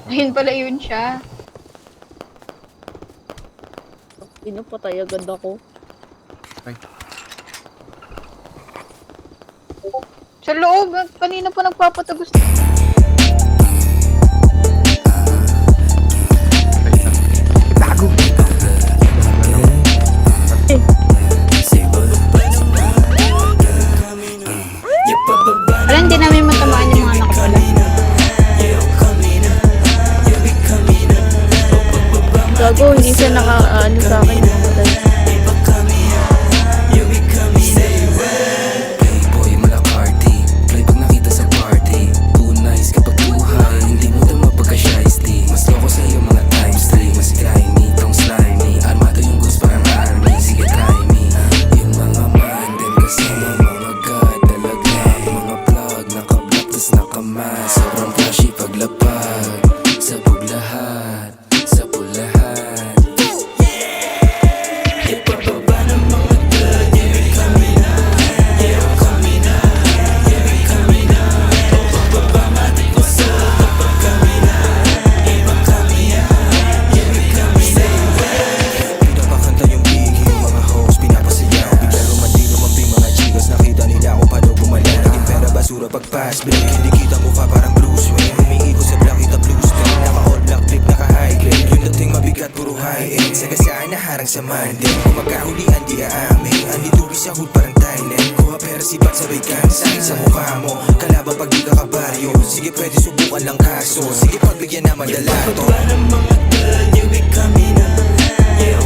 Ayun pala yun siya. Pinapatay agad ako. Ay. Sa loob, kanina pa nagpapatagos. Itago! Wala, hindi namin matamaan yung mga nakapala. Gago, hindi siya naka-ano sa akin. Playboy, malakarty. Play pag nakita sa party. Too nice kapag buhay. Hindi mo daw mapagka-shiesty. Mas loko sa iyo mga times 3. Mas grimy, tong slimy. Armado yung goods parang army. Sige try me. Yung mga mandem kasama mga god. Talaga mga plug. Naka-block tas naka-mask. Sobrang flashy paglapag. Sabog lahat. Sabog lahat. Ipababa ng mga god. Yeah, we coming na. Yeah, we coming na. Yeah, we coming na. Pababa mati ko sa kapag kami na. Iba kami na. Yeah, we coming na. Pinapakanta yung big, yung mga hoes pinapasayaw. Bigla lumandi-lumambing mga chicos. Nakita nila kung paano gumalaw. Naging pera basura pag fast break. Hindi kita mukha parang Bruce Wayne. Humiikot sa black, kita blue screen. Naka-all black trip, naka-high grade. Yung dating mabigat, puro high end. Sa gasaan na harang sa Monday. Kung magkahulian, di aamin. Anditubi sa hood parang Thailand. Kuha pera sipat sabay kansay sa mukha mo. Kalaban pag di ka kabaryo. Sige pwede subukan lang kaso. Sige pagbigyan naman dalato. Ipababa ng mga god, yeah we coming na. Yeah